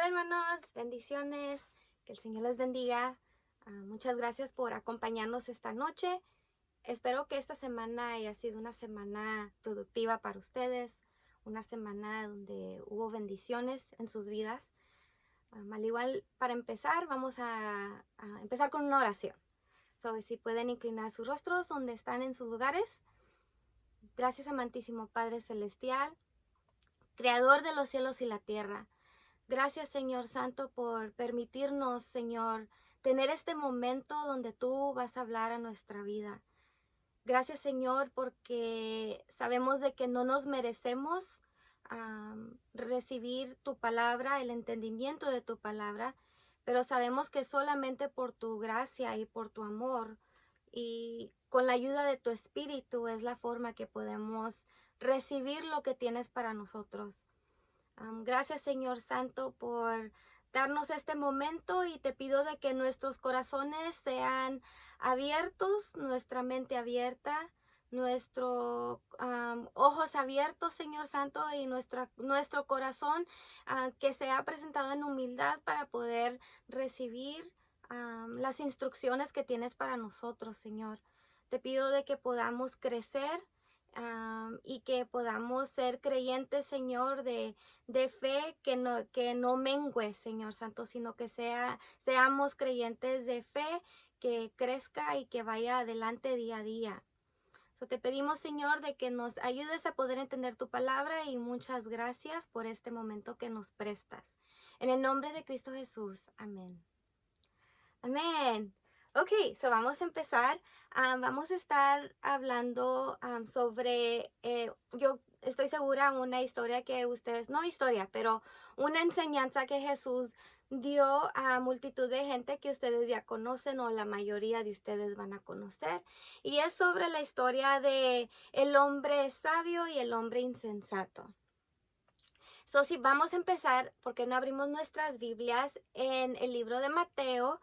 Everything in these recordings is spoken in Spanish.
Hola hermanos, bendiciones, que el Señor les bendiga. Muchas gracias por acompañarnos esta noche. Espero que esta semana haya sido una semana productiva para ustedes, una semana donde hubo bendiciones en sus vidas. Al igual, para empezar, vamos a empezar con una oración. Si pueden inclinar sus rostros donde están en sus lugares. Gracias, amantísimo Padre Celestial, Creador de los cielos y la tierra. Gracias, Señor Santo, por permitirnos, Señor, tener este momento donde tú vas a hablar a nuestra vida. Gracias, Señor, porque sabemos de que no nos merecemos recibir tu palabra, el entendimiento de tu palabra, pero sabemos que solamente por tu gracia y por tu amor y con la ayuda de tu Espíritu es la forma que podemos recibir lo que tienes para nosotros. Gracias, Señor Santo, por darnos este momento, y te pido de que nuestros corazones sean abiertos, nuestra mente abierta, nuestros ojos abiertos, Señor Santo, y nuestro corazón que sea presentado en humildad para poder recibir las instrucciones que tienes para nosotros, Señor. Te pido de que podamos crecer y que podamos ser creyentes, Señor, de fe que no mengue, Señor Santo, sino que seamos creyentes de fe que crezca y que vaya adelante día a día. Te pedimos, Señor, de que nos ayudes a poder entender tu palabra, y muchas gracias por este momento que nos prestas. En el nombre de Cristo Jesús. Amén. Amén. Ok, vamos a empezar. Vamos a estar hablando sobre, yo estoy segura, una historia que ustedes, no historia, pero una enseñanza que Jesús dio a multitud de gente que ustedes ya conocen, o la mayoría de ustedes van a conocer. Y es sobre la historia de el hombre sabio y el hombre insensato. Si vamos a empezar, porque no abrimos nuestras Biblias en el libro de Mateo,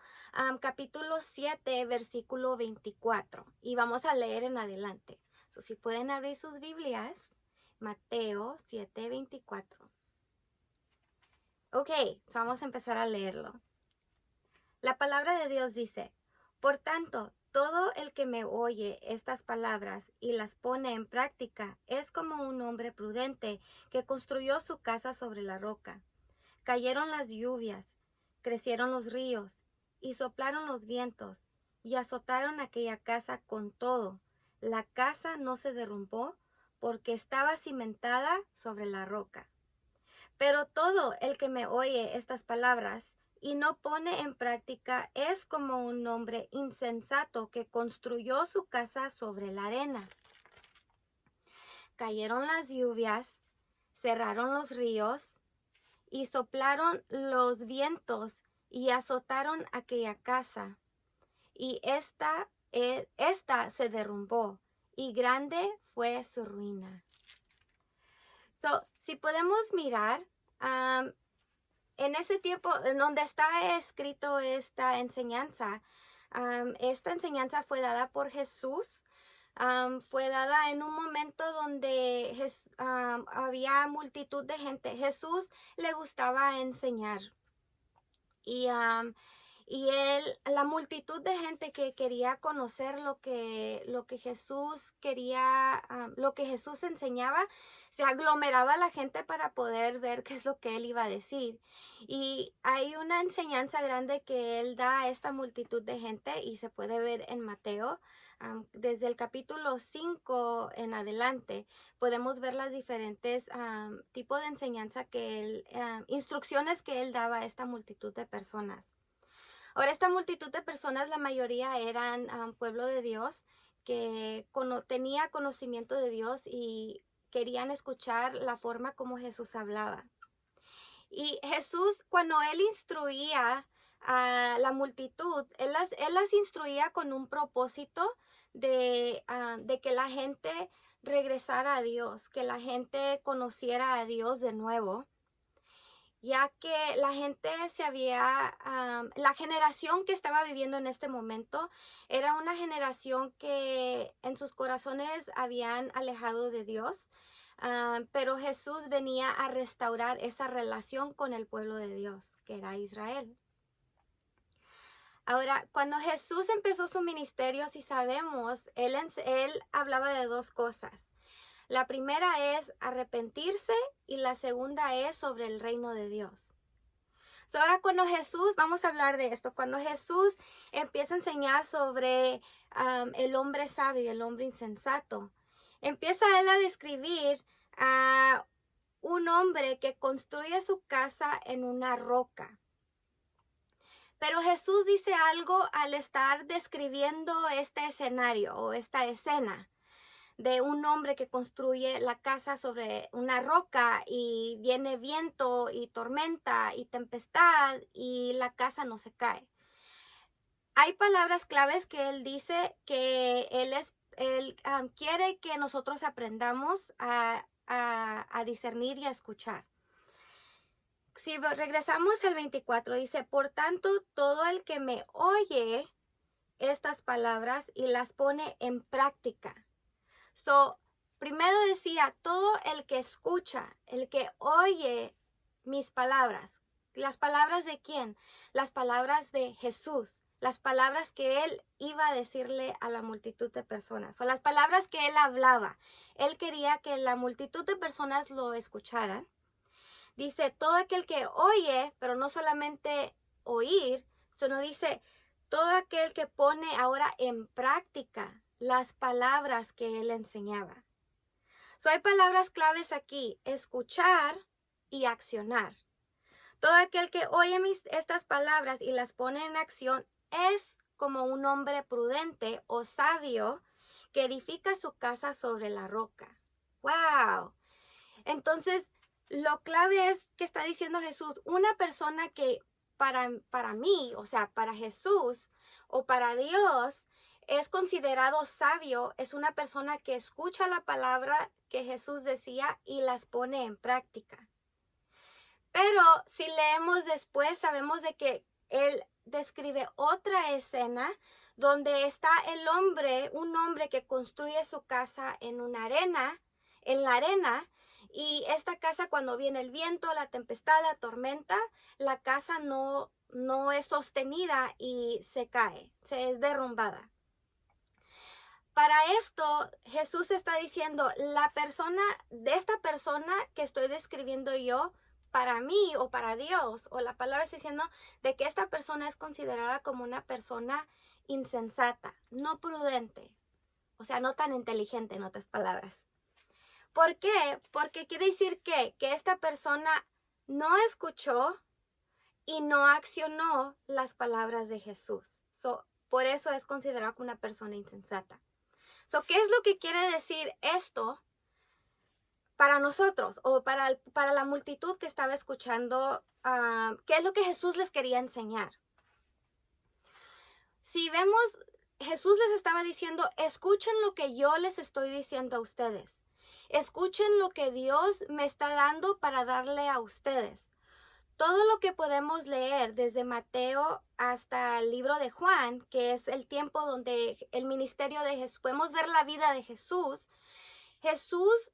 capítulo 7, versículo 24. Y vamos a leer en adelante. Si pueden abrir sus Biblias, Mateo 7, 24. Ok, vamos a empezar a leerlo. La palabra de Dios dice: por tanto, todo el que me oye estas palabras y las pone en práctica es como un hombre prudente que construyó su casa sobre la roca. Cayeron las lluvias, crecieron los ríos y soplaron los vientos y azotaron aquella casa con todo. La casa no se derrumbó porque estaba cimentada sobre la roca. Pero todo el que me oye estas palabras y no pone en práctica es como un hombre insensato que construyó su casa sobre la arena. Cayeron las lluvias, cerraron los ríos y soplaron los vientos y azotaron aquella casa. Y esta se derrumbó, y grande fue su ruina. Si podemos mirar, en ese tiempo en donde está escrito esta enseñanza fue dada por Jesús. Fue dada en un momento donde había multitud de gente. Jesús le gustaba enseñar. Y la multitud de gente que quería conocer lo que Jesús quería, lo que Jesús enseñaba, se aglomeraba la gente para poder ver qué es lo que él iba a decir. Y hay una enseñanza grande que él da a esta multitud de gente, y se puede ver en Mateo. Desde el capítulo 5 en adelante podemos ver las diferentes tipos de enseñanza instrucciones que él daba a esta multitud de personas. Ahora, esta multitud de personas, la mayoría eran pueblo de Dios, que tenía conocimiento de Dios y querían escuchar la forma como Jesús hablaba. Y Jesús, cuando él instruía a la multitud, él las instruía con un propósito de que la gente regresara a Dios, que la gente conociera a Dios de nuevo, ya que la gente la generación que estaba viviendo en este momento era una generación que en sus corazones habían alejado de Dios. pero Jesús venía a restaurar esa relación con el pueblo de Dios, que era Israel. Ahora, cuando Jesús empezó su ministerio, si sabemos, él hablaba de dos cosas. La primera es arrepentirse y la segunda es sobre el reino de Dios. Ahora cuando Jesús, vamos a hablar de esto, cuando Jesús empieza a enseñar sobre el hombre sabio y el hombre insensato, empieza él a describir a un hombre que construye su casa en una roca. Pero Jesús dice algo al estar describiendo este escenario o esta escena de un hombre que construye la casa sobre una roca y viene viento y tormenta y tempestad y la casa no se cae. Hay palabras claves que él dice que él quiere que nosotros aprendamos a discernir y a escuchar. Si regresamos al 24, dice, por tanto, todo el que me oye estas palabras y las pone en práctica. Primero decía, todo el que escucha, el que oye mis palabras. ¿Las palabras de quién? Las palabras de Jesús. Las palabras que él iba a decirle a la multitud de personas. O las palabras que él hablaba. Él quería que la multitud de personas lo escucharan. Dice, todo aquel que oye, pero no solamente oír, sino dice, todo aquel que pone ahora en práctica las palabras que él enseñaba. Hay palabras claves aquí, escuchar y accionar. Todo aquel que oye estas palabras y las pone en acción es como un hombre prudente o sabio que edifica su casa sobre la roca. ¡Wow! Entonces, lo clave es que está diciendo Jesús, una persona que para mí, o sea, para Jesús o para Dios, es considerado sabio, es una persona que escucha la palabra que Jesús decía y las pone en práctica. Pero si leemos después, sabemos de que él describe otra escena donde está un hombre que construye su casa en la arena, y esta casa cuando viene el viento, la tempestad, la tormenta, la casa no es sostenida y se cae, se es derrumbada. Para esto, Jesús está diciendo, esta persona que estoy describiendo yo, para mí o para Dios, o la palabra está diciendo de que esta persona es considerada como una persona insensata, no prudente, o sea, no tan inteligente en otras palabras. ¿Por qué? Porque quiere decir que esta persona no escuchó y no accionó las palabras de Jesús. Por eso es considerado como una persona insensata. ¿Qué es lo que quiere decir esto para nosotros o para la multitud que estaba escuchando? ¿Qué es lo que Jesús les quería enseñar? Si vemos, Jesús les estaba diciendo, escuchen lo que yo les estoy diciendo a ustedes. Escuchen lo que Dios me está dando para darle a ustedes. Todo lo que podemos leer desde Mateo hasta el libro de Juan, que es el tiempo donde el ministerio de Jesús, podemos ver la vida de Jesús. Jesús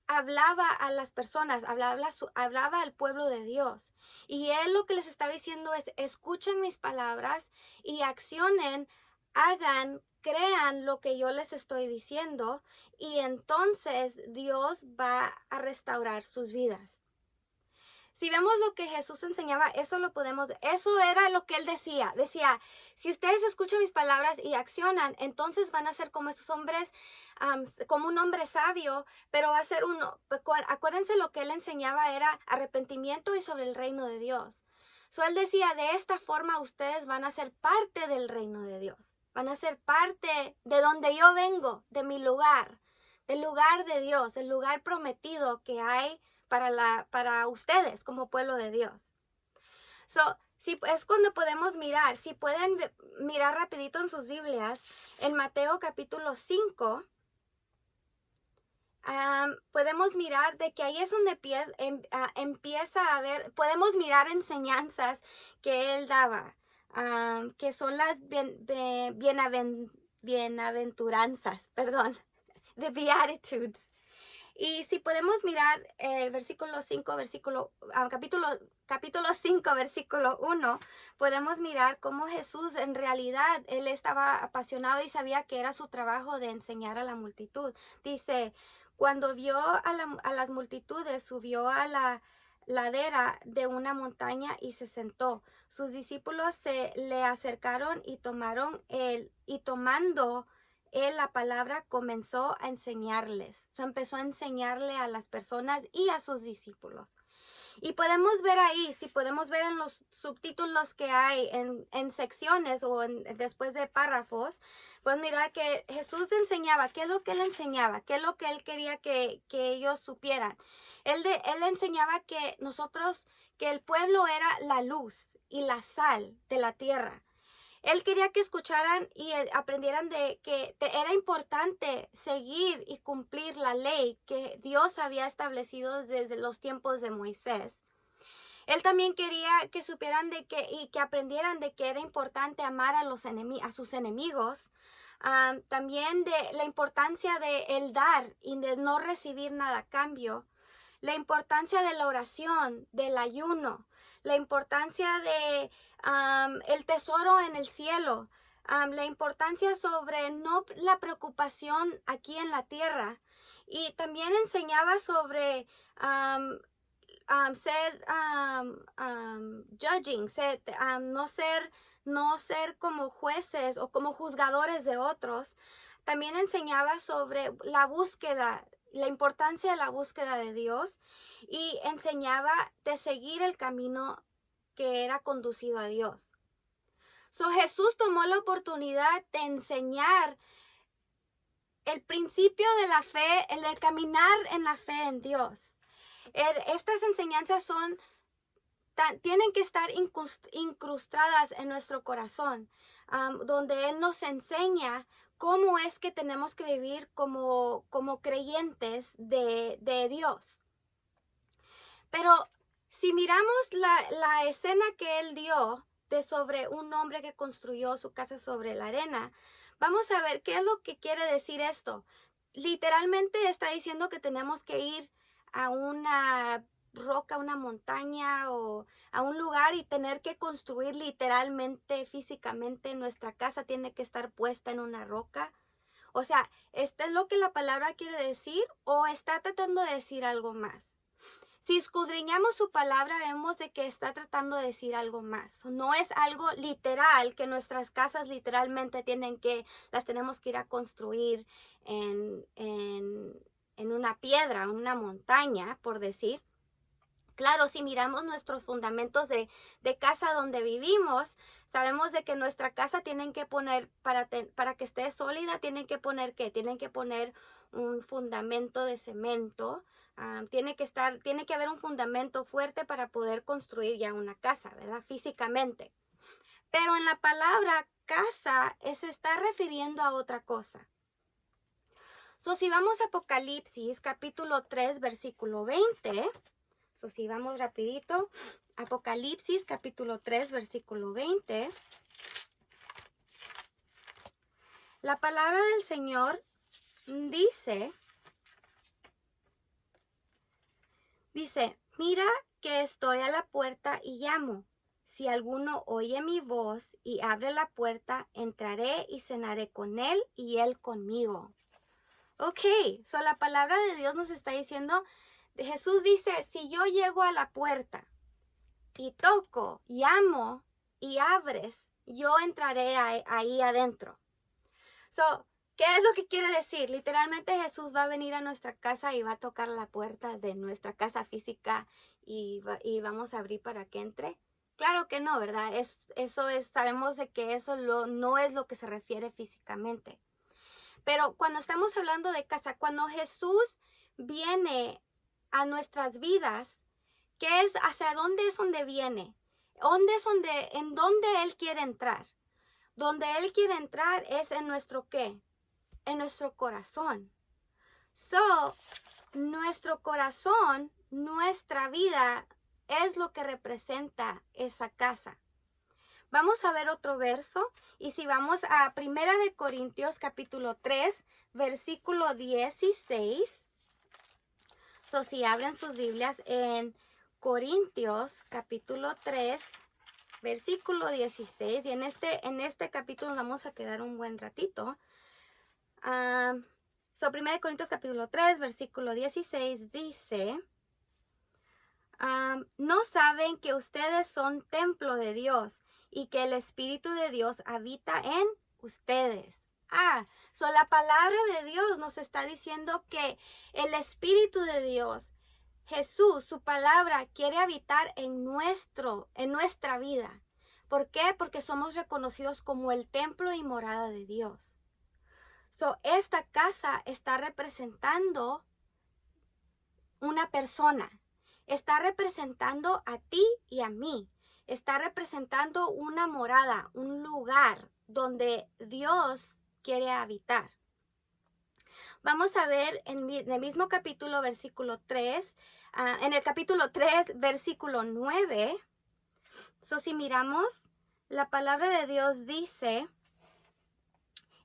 hablaba a las personas, hablaba al pueblo de Dios. Y él lo que les estaba diciendo es, escuchen mis palabras y accionen, crean lo que yo les estoy diciendo, y entonces Dios va a restaurar sus vidas. Si vemos lo que Jesús enseñaba, eso era lo que él decía. Decía, si ustedes escuchan mis palabras y accionan, entonces van a ser como esos hombres, como un hombre sabio, pero va a ser acuérdense lo que él enseñaba era arrepentimiento y sobre el reino de Dios. Él decía, de esta forma ustedes van a ser parte del reino de Dios. Van a ser parte de donde yo vengo, de mi lugar, del lugar de Dios, el lugar prometido que hay para ustedes como pueblo de Dios. Es cuando podemos mirar, si pueden mirar rapidito en sus Biblias, en Mateo capítulo 5, podemos mirar de que ahí es donde empieza a ver, podemos mirar enseñanzas que él daba, que son las bienaventuranzas, the Beatitudes. Y si podemos mirar el versículo 5, capítulo 5, versículo 1, podemos mirar cómo Jesús en realidad, él estaba apasionado y sabía que era su trabajo de enseñar a la multitud. Dice, cuando vio a las multitudes, subió a la ladera de una montaña y se sentó. Sus discípulos se le acercaron y tomando él la palabra, comenzó a enseñarles. Empezó a enseñarle a las personas y a sus discípulos. Y podemos ver ahí, si podemos ver en los subtítulos que hay en secciones o después de párrafos, pues mirar que Jesús enseñaba, qué es lo que él enseñaba, qué es lo que él quería que ellos supieran. Él enseñaba que que el pueblo era la luz y la sal de la tierra. Él quería que escucharan y aprendieran de que era importante seguir y cumplir la ley que Dios había establecido desde los tiempos de Moisés. Él también quería que supieran y que aprendieran de que era importante amar a sus enemigos. También de la importancia de el dar y de no recibir nada a cambio. La importancia de la oración, del ayuno, la importancia de el tesoro en el cielo, la importancia sobre no la preocupación aquí en la tierra. Y también enseñaba sobre judging, no ser como jueces o como juzgadores de otros. También enseñaba sobre la búsqueda, la importancia de la búsqueda de Dios, y enseñaba de seguir el camino que era conducido a Dios. Jesús tomó la oportunidad de enseñar el principio de la fe, el caminar en la fe en Dios. Estas enseñanzas tienen que estar incrustadas en nuestro corazón, donde Él nos enseña cómo es que tenemos que vivir como creyentes de Dios. Pero si miramos la escena que Él dio sobre un hombre que construyó su casa sobre la arena, vamos a ver qué es lo que quiere decir esto. Literalmente está diciendo que tenemos que ir a una roca, una montaña o a un lugar y tener que construir literalmente, físicamente. Nuestra casa tiene que estar puesta en una roca. O sea, ¿esto es lo que la palabra quiere decir o está tratando de decir algo más? Si escudriñamos su palabra, vemos de que está tratando de decir algo más. No es algo literal, que nuestras casas literalmente las tenemos que ir a construir en una piedra, en una montaña, por decir. Claro, si miramos nuestros fundamentos de casa donde vivimos, sabemos de que nuestra casa tienen que poner, para que esté sólida, tienen que poner ¿qué? Tienen que poner un fundamento de cemento. Tiene que haber un fundamento fuerte para poder construir ya una casa, ¿verdad? Físicamente. Pero en la palabra casa se está refiriendo a otra cosa. Si vamos a Apocalipsis, capítulo 3, versículo 20. Si vamos rapidito, Apocalipsis, capítulo 3, versículo 20. La palabra del Señor dice, mira que estoy a la puerta y llamo. Si alguno oye mi voz y abre la puerta, entraré y cenaré con él y él conmigo. Ok, la palabra de Dios nos está diciendo, Jesús dice, si yo llego a la puerta y toco, llamo y abres, yo entraré ahí adentro. ¿Qué es lo que quiere decir? Literalmente Jesús va a venir a nuestra casa y va a tocar la puerta de nuestra casa física y vamos a abrir para que entre. Claro que no, ¿verdad? Sabemos de que eso no es lo que se refiere físicamente. Pero cuando estamos hablando de casa, cuando Jesús viene a nuestras vidas, ¿hacia dónde es donde viene? ¿En dónde Él quiere entrar? Donde Él quiere entrar es en nuestro ¿qué? En nuestro corazón. Nuestro corazón, nuestra vida, es lo que representa esa casa. Vamos a ver otro verso, y si vamos a 1 Corintios capítulo 3, versículo 16. So, si abren sus Biblias en Corintios capítulo 3, versículo 16, y en este capítulo nos vamos a quedar un buen ratito. 1 Corintios capítulo 3, versículo 16 dice, ¿no saben que ustedes son templo de Dios y que el Espíritu de Dios habita en ustedes? So la palabra de Dios nos está diciendo que el Espíritu de Dios, Jesús, su palabra, quiere habitar en nuestra vida. ¿Por qué? Porque somos reconocidos como el templo y morada de Dios. So, esta casa está representando una persona. Está representando a ti y a mí. Está representando una morada, un lugar donde Dios quiere habitar. Vamos a ver en el mismo capítulo, versículo 3, en el capítulo 3, versículo 9. So, si miramos, la palabra de Dios dice,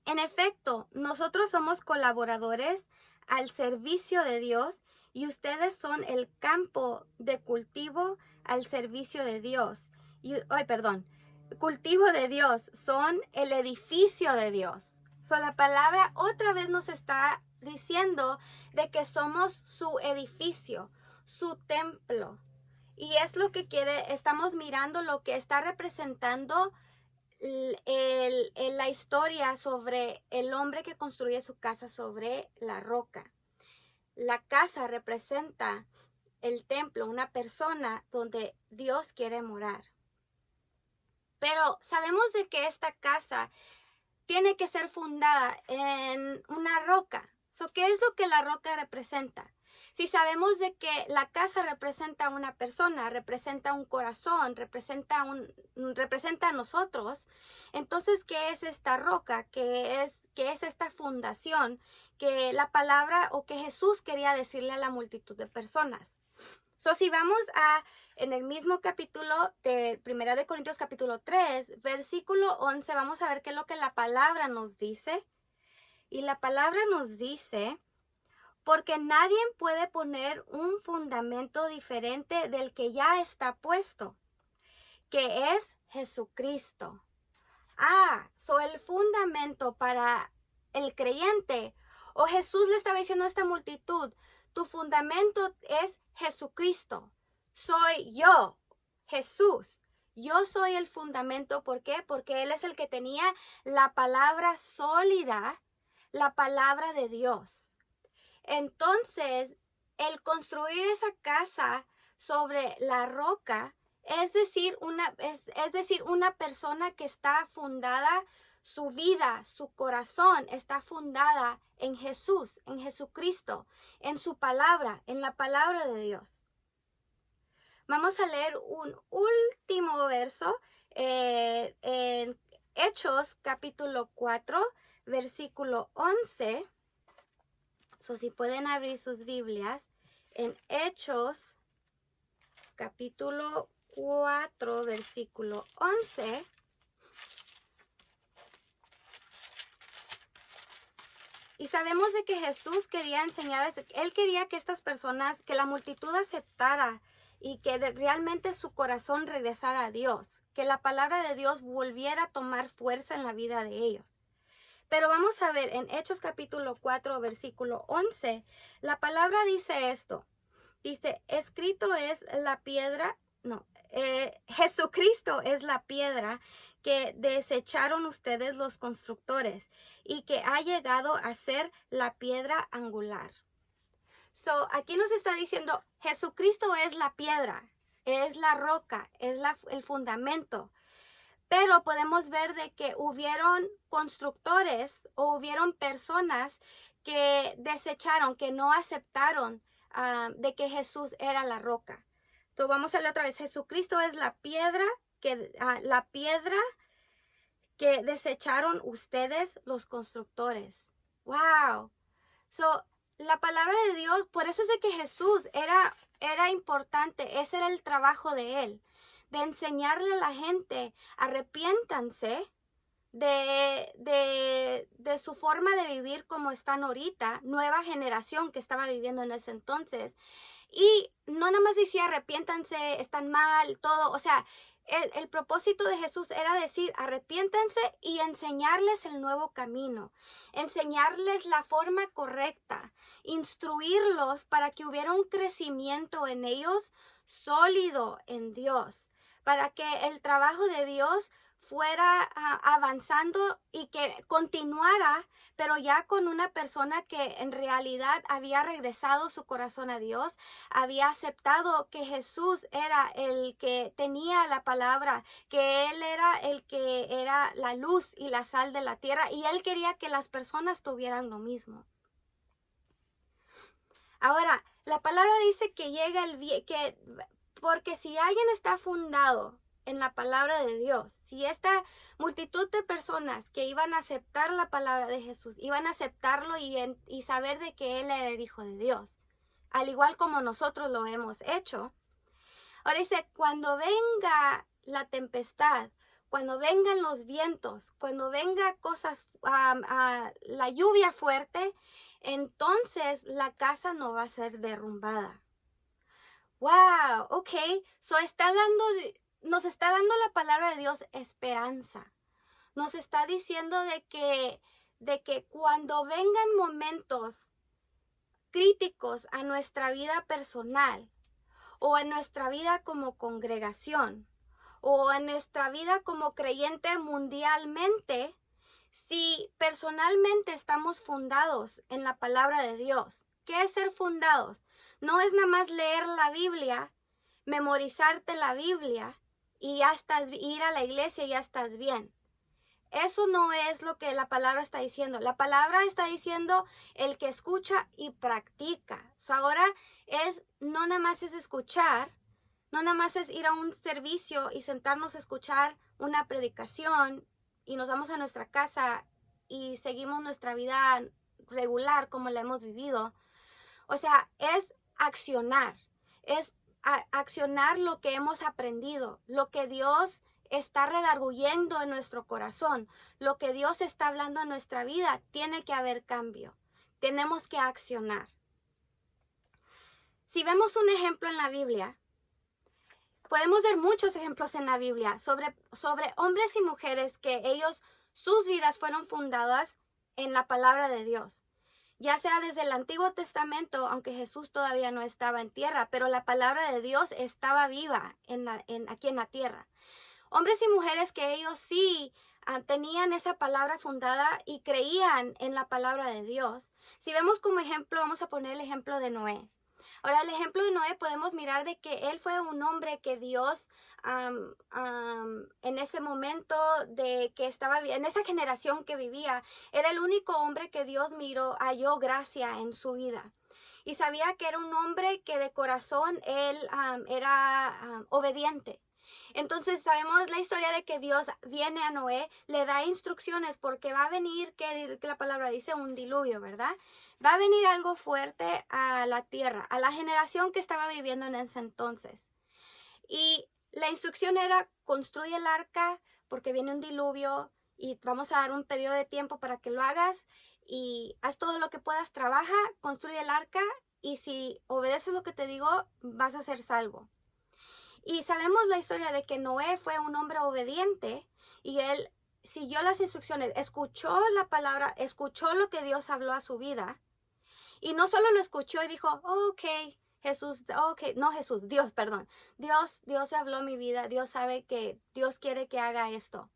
en efecto, nosotros somos colaboradores al servicio de Dios y ustedes son el campo de cultivo al servicio de Dios. Cultivo de Dios, son el edificio de Dios. So, la palabra otra vez nos está diciendo de que somos su edificio, su templo. Y es lo que estamos mirando lo que está representando la historia sobre el hombre que construye su casa sobre la roca. La casa representa el templo, una persona donde Dios quiere morar. Pero sabemos de que esta casa tiene que ser fundada en una roca. ¿Qué es lo que la roca representa? Si sabemos de que la casa representa a una persona, representa un corazón, representa a nosotros, entonces, ¿qué es esta roca? ¿Qué es esta fundación? Que la palabra o que Jesús quería decirle a la multitud de personas. Si vamos en el mismo capítulo de 1 de Corintios capítulo 3, versículo 11, vamos a ver qué es lo que la palabra nos dice. Y la palabra nos dice, porque nadie puede poner un fundamento diferente del que ya está puesto, que es Jesucristo. El fundamento para el creyente, o Jesús le estaba diciendo a esta multitud, tu fundamento es Jesucristo. Soy yo, Jesús. Yo soy el fundamento. ¿Por qué? Porque Él es el que tenía la palabra sólida, la palabra de Dios. Entonces, el construir esa casa sobre la roca, es decir, una persona que está fundada, su vida, su corazón está fundada en Jesús, en Jesucristo, en su palabra, en la palabra de Dios. Vamos a leer un último verso en Hechos capítulo 4, versículo 11. Si pueden abrir sus Biblias en Hechos capítulo 4, versículo 11. Y sabemos de que Jesús quería enseñarles, Él quería que estas personas, que la multitud aceptara y que realmente su corazón regresara a Dios, que la palabra de Dios volviera a tomar fuerza en la vida de ellos. Pero vamos a ver en Hechos capítulo 4, versículo 11, la palabra dice esto. Dice, escrito es la piedra, Jesucristo es la piedra que desecharon ustedes los constructores y que ha llegado a ser la piedra angular. Aquí nos está diciendo, Jesucristo es la piedra, es la roca, es el fundamento. Pero podemos ver de que hubieron constructores o hubieron personas que desecharon, que no aceptaron de que Jesús era la roca. Entonces vamos a leer otra vez. Jesucristo es la piedra que desecharon ustedes los constructores. ¡Wow! La palabra de Dios, por eso es de que Jesús era importante. Ese era el trabajo de Él, de enseñarle a la gente, arrepiéntanse, de su forma de vivir como están ahorita, nueva generación que estaba viviendo en ese entonces. Y no nada más decía arrepiéntanse, están mal, todo. O sea, el propósito de Jesús era decir arrepiéntanse y enseñarles el nuevo camino, enseñarles la forma correcta, instruirlos para que hubiera un crecimiento en ellos sólido en Dios, para que el trabajo de Dios fuera avanzando y que continuara, pero ya con una persona que en realidad había regresado su corazón a Dios, había aceptado que Jesús era el que tenía la palabra, que Él era el que era la luz y la sal de la tierra, y Él quería que las personas tuvieran lo mismo. Ahora, la palabra dice que llega porque si alguien está fundado en la palabra de Dios, si esta multitud de personas que iban a aceptar la palabra de Jesús, iban a aceptarlo y saber de que Él era el Hijo de Dios, al igual como nosotros lo hemos hecho. Ahora dice, cuando venga la tempestad, cuando vengan los vientos, cuando venga la lluvia fuerte, entonces la casa no va a ser derrumbada. Wow, ok, nos está dando la palabra de Dios esperanza. Nos está diciendo de que cuando vengan momentos críticos a nuestra vida personal, o en nuestra vida como congregación, o en nuestra vida como creyente mundialmente, si personalmente estamos fundados en la palabra de Dios. ¿Qué es ser fundados? No es nada más leer la Biblia, memorizarte la Biblia y ya ir a la iglesia y ya estás bien. Eso no es lo que la palabra está diciendo. La palabra está diciendo el que escucha y practica. Ahora no nada más es escuchar, no nada más es ir a un servicio y sentarnos a escuchar una predicación y nos vamos a nuestra casa y seguimos nuestra vida regular como la hemos vivido. O sea, es accionar, es accionar lo que hemos aprendido, lo que Dios está redarguyendo en nuestro corazón, lo que Dios está hablando en nuestra vida. Tiene que haber cambio, tenemos que accionar. Si vemos un ejemplo en la Biblia, podemos ver muchos ejemplos en la Biblia sobre hombres y mujeres que sus vidas fueron fundadas en la palabra de Dios. Ya sea desde el Antiguo Testamento, aunque Jesús todavía no estaba en tierra, pero la palabra de Dios estaba viva aquí en la tierra. Hombres y mujeres que ellos sí tenían esa palabra fundada y creían en la palabra de Dios. Si vemos como ejemplo, vamos a poner el ejemplo de Noé. Ahora, el ejemplo de Noé podemos mirar de que él fue un hombre que Dios en ese momento de que estaba en esa generación que vivía, era el único hombre que Dios halló gracia en su vida. Y sabía que era un hombre que de corazón él era obediente. Entonces sabemos la historia de que Dios viene a Noé, le da instrucciones porque va a venir, que la palabra dice, un diluvio, ¿verdad? Va a venir algo fuerte a la tierra, a la generación que estaba viviendo en ese entonces. Y la instrucción era, construye el arca porque viene un diluvio y vamos a dar un periodo de tiempo para que lo hagas y haz todo lo que puedas, trabaja, construye el arca y si obedeces lo que te digo, vas a ser salvo. Y sabemos la historia de que Noé fue un hombre obediente y él siguió las instrucciones, escuchó la palabra, escuchó lo que Dios habló a su vida. Y no solo lo escuchó y dijo, ok, Dios, perdón. Dios habló a mi vida, Dios sabe que Dios quiere que haga esto.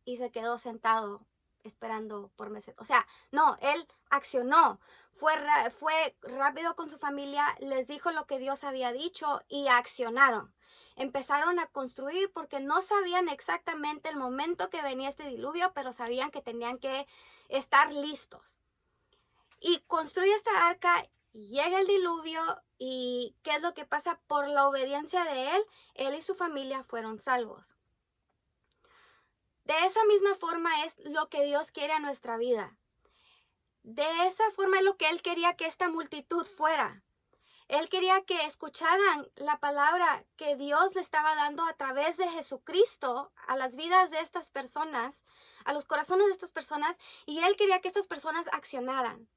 Y se quedó sentado esperando por meses. O sea, no, él accionó. Fue rápido con su familia, les dijo lo que Dios había dicho y accionaron. Empezaron a construir porque no sabían exactamente el momento que venía este diluvio, pero sabían que tenían que estar listos. Y construye esta arca, llega el diluvio y ¿qué es lo que pasa? Por la obediencia de él y su familia fueron salvos. De esa misma forma es lo que Dios quiere a nuestra vida. De esa forma es lo que Él quería que esta multitud fuera. Él quería que escucharan la palabra que Dios le estaba dando a través de Jesucristo a las vidas de estas personas, a los corazones de estas personas, y Él quería que estas personas accionaran.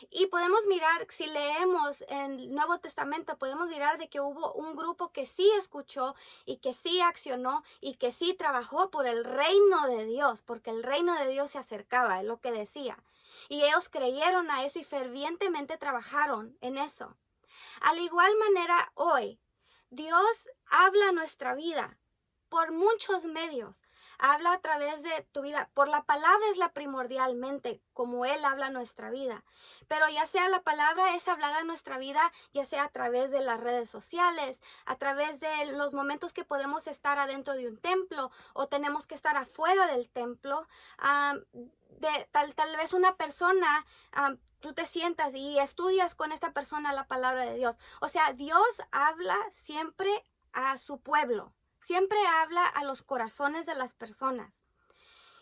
Y podemos mirar, si leemos en el Nuevo Testamento, podemos mirar de que hubo un grupo que sí escuchó y que sí accionó y que sí trabajó por el reino de Dios, porque el reino de Dios se acercaba, es lo que decía. Y ellos creyeron a eso y fervientemente trabajaron en eso. Al igual manera hoy, Dios habla nuestra vida por muchos medios. Habla a través de tu vida. Por la palabra es la primordialmente, como Él habla nuestra vida. Pero ya sea la palabra es hablada en nuestra vida, ya sea a través de las redes sociales, a través de los momentos que podemos estar adentro de un templo o tenemos que estar afuera del templo. Tal vez una persona, tú te sientas y estudias con esta persona la palabra de Dios. O sea, Dios habla siempre a su pueblo. Siempre habla a los corazones de las personas.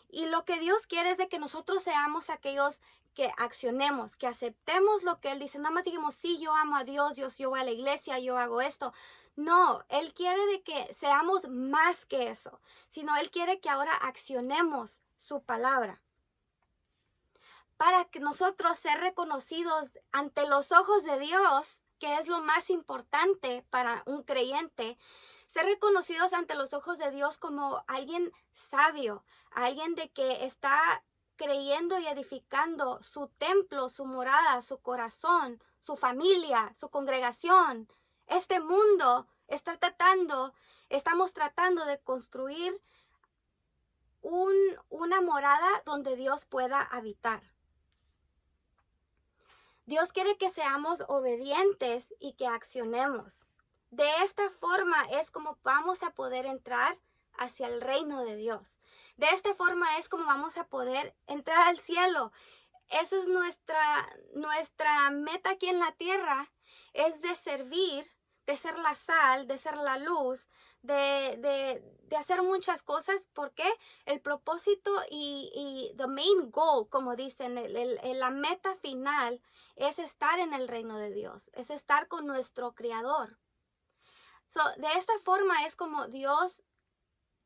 Y lo que Dios quiere es de que nosotros seamos aquellos que accionemos, que aceptemos lo que Él dice. Nada más digamos, sí, yo amo a Dios, yo voy a la iglesia, yo hago esto. No, Él quiere de que seamos más que eso, sino Él quiere que ahora accionemos su palabra. Para que nosotros ser reconocidos ante los ojos de Dios, que es lo más importante para un creyente, ser reconocidos ante los ojos de Dios como alguien sabio, alguien de que está creyendo y edificando su templo, su morada, su corazón, su familia, su congregación. Este mundo estamos tratando de construir una morada donde Dios pueda habitar. Dios quiere que seamos obedientes y que accionemos. De esta forma es como vamos a poder entrar hacia el reino de Dios. De esta forma es como vamos a poder entrar al cielo. Esa es nuestra meta aquí en la tierra, es de servir, de ser la sal, de ser la luz, de hacer muchas cosas, porque el propósito y the main goal, como dicen, la meta final es estar en el reino de Dios, es estar con nuestro Creador. De esta forma es como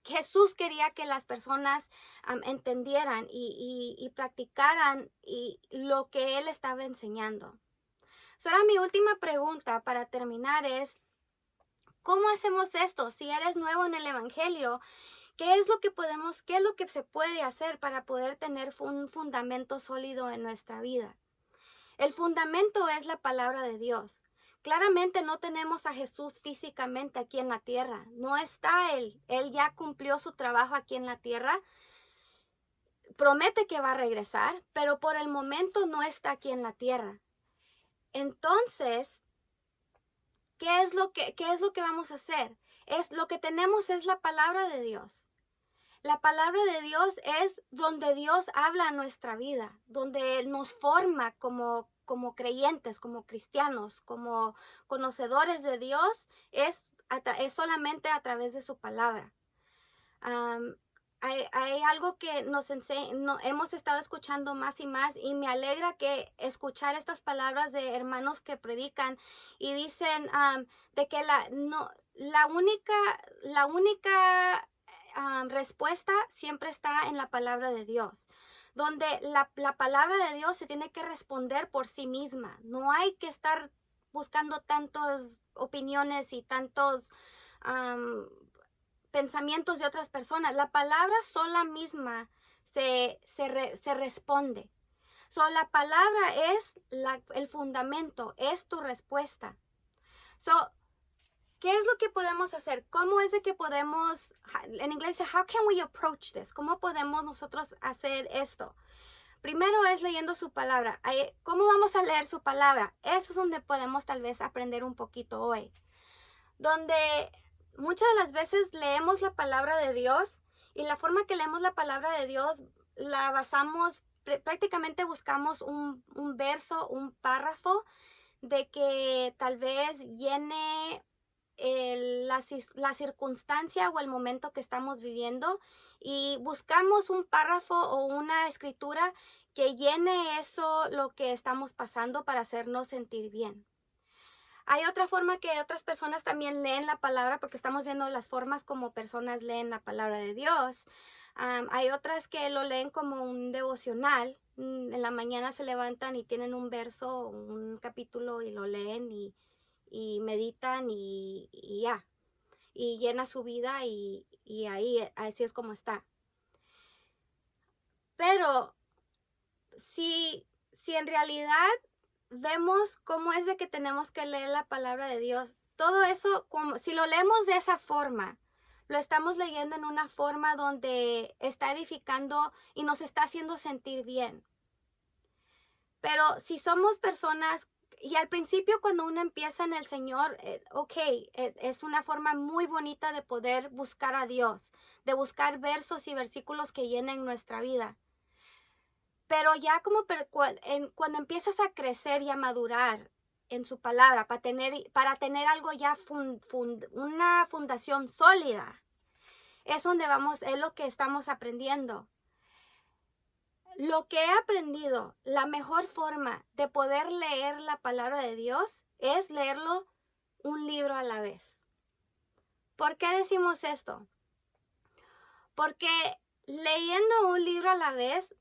Jesús quería que las personas entendieran y practicaran lo que Él estaba enseñando. Ahora mi última pregunta para terminar es, ¿cómo hacemos esto? Si eres nuevo en el Evangelio, ¿qué es lo que se puede hacer para poder tener un fundamento sólido en nuestra vida? El fundamento es la palabra de Dios. Claramente no tenemos a Jesús físicamente aquí en la tierra. No está Él. Él ya cumplió su trabajo aquí en la tierra. Promete que va a regresar, pero por el momento no está aquí en la tierra. Entonces, ¿qué es lo que vamos a hacer? Lo que tenemos es la palabra de Dios. La palabra de Dios es donde Dios habla a nuestra vida, donde Él nos forma como creyentes, como cristianos, como conocedores de Dios, es solamente a través de su palabra. Hay algo que hemos estado escuchando más y más, y me alegra que escuchar estas palabras de hermanos que predican y dicen de que la única respuesta siempre está en la palabra de Dios, donde la palabra de Dios se tiene que responder por sí misma. No hay que estar buscando tantas opiniones y tantos pensamientos de otras personas. La palabra sola misma se responde. La palabra es el fundamento, es tu respuesta. ¿Qué es lo que podemos hacer? ¿Cómo es de que podemos, en inglés, how can we approach this? ¿Cómo podemos nosotros hacer esto? Primero es leyendo su palabra. ¿Cómo vamos a leer su palabra? Eso es donde podemos tal vez aprender un poquito hoy. Donde muchas de las veces leemos la palabra de Dios, y la forma que leemos la palabra de Dios la basamos, prácticamente buscamos un verso, un párrafo de que tal vez llene la circunstancia o el momento que estamos viviendo, y buscamos un párrafo o una escritura que llene eso, lo que estamos pasando, para hacernos sentir bien. Hay otra forma que otras personas también leen la palabra, porque estamos viendo las formas como personas leen la palabra de Dios. Hay otras que lo leen como un devocional. En la mañana se levantan y tienen un verso, un capítulo y lo leen y meditan y ya. Y llena su vida y ahí así es como está. Pero si en realidad vemos cómo es de que tenemos que leer la palabra de Dios, todo eso, como, si lo leemos de esa forma, lo estamos leyendo en una forma donde está edificando y nos está haciendo sentir bien. Pero si somos personas, y al principio cuando uno empieza en el Señor, es una forma muy bonita de poder buscar a Dios, de buscar versos y versículos que llenen nuestra vida. Pero ya como cuando empiezas a crecer y a madurar en su palabra, para tener algo ya, una fundación sólida, es donde es lo que estamos aprendiendo. Lo que he aprendido, la mejor forma de poder leer la palabra de Dios es leerlo un libro a la vez. ¿Por qué decimos esto? Porque leyendo un libro a la vez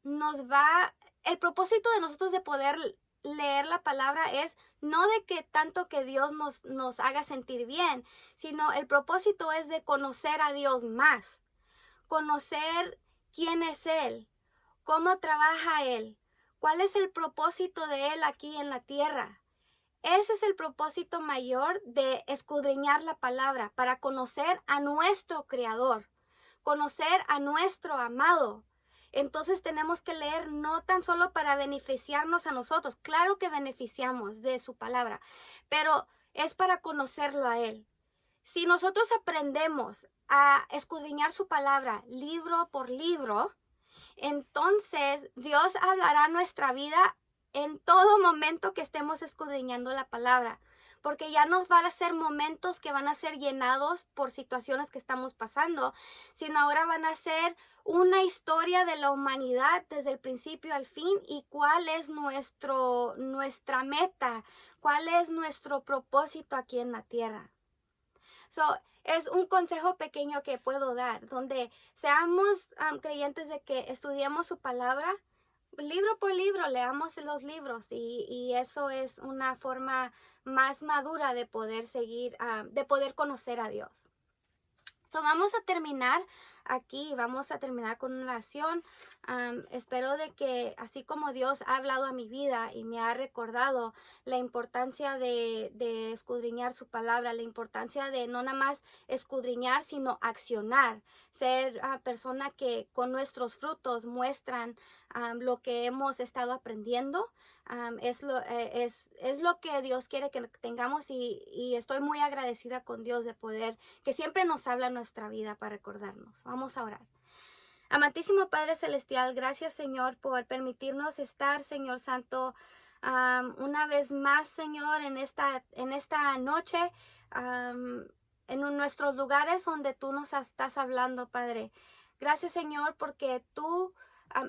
el propósito de nosotros de poder leer la palabra es no de que tanto que Dios nos haga sentir bien, sino el propósito es de conocer a Dios más, conocer quién es Él, cómo trabaja Él, cuál es el propósito de Él aquí en la tierra. Ese es el propósito mayor de escudriñar la palabra, para conocer a nuestro Creador, conocer a nuestro amado. Entonces tenemos que leer no tan solo para beneficiarnos a nosotros, claro que beneficiamos de su palabra, pero es para conocerlo a Él. Si nosotros aprendemos a escudriñar su palabra libro por libro, entonces Dios hablará nuestra vida en todo momento que estemos escudriñando la palabra, porque ya no van a ser momentos que van a ser llenados por situaciones que estamos pasando, sino ahora van a ser una historia de la humanidad desde el principio al fin y cuál es nuestra meta, cuál es nuestro propósito aquí en la tierra. Es un consejo pequeño que puedo dar, donde seamos creyentes de que estudiemos su palabra, libro por libro, leamos los libros y eso es una forma más madura de poder seguir, de poder conocer a Dios. Vamos a terminar aquí, vamos a terminar con una oración. Espero de que así como Dios ha hablado a mi vida y me ha recordado la importancia de escudriñar su palabra, la importancia de no nada más escudriñar, sino accionar, ser persona que con nuestros frutos muestran lo que hemos estado aprendiendo. Es lo que Dios quiere que tengamos y estoy muy agradecida con Dios de poder, que siempre nos habla en nuestra vida para recordarnos. Vamos a orar. Amantísimo Padre Celestial, gracias Señor por permitirnos estar, Señor Santo, una vez más, Señor, en esta noche, en nuestros lugares donde tú nos estás hablando, Padre. Gracias Señor porque tú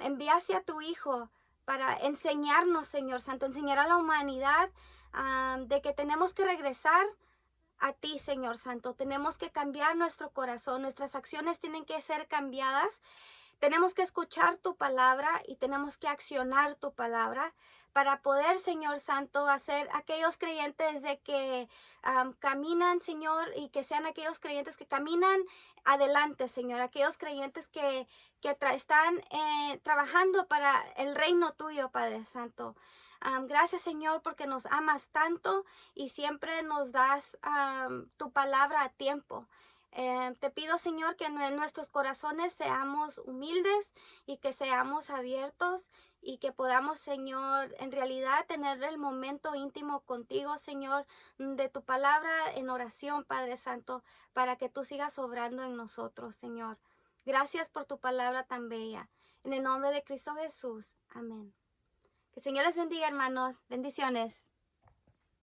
enviaste a tu Hijo para enseñarnos, Señor Santo, enseñar a la humanidad de que tenemos que regresar a ti, Señor Santo. Tenemos que cambiar nuestro corazón, nuestras acciones tienen que ser cambiadas. Tenemos que escuchar tu palabra y tenemos que accionar tu palabra para poder, Señor Santo, hacer aquellos creyentes de que caminan, Señor, y que sean aquellos creyentes que caminan adelante, Señor, aquellos creyentes que están trabajando para el reino tuyo, Padre Santo. Gracias, Señor, porque nos amas tanto y siempre nos das tu palabra a tiempo. Te pido, Señor, que en nuestros corazones seamos humildes y que seamos abiertos y que podamos, Señor, en realidad tener el momento íntimo contigo, Señor, de tu palabra en oración, Padre Santo, para que tú sigas obrando en nosotros, Señor. Gracias por tu palabra tan bella. En el nombre de Cristo Jesús. Amén. Que el Señor les bendiga, hermanos. Bendiciones.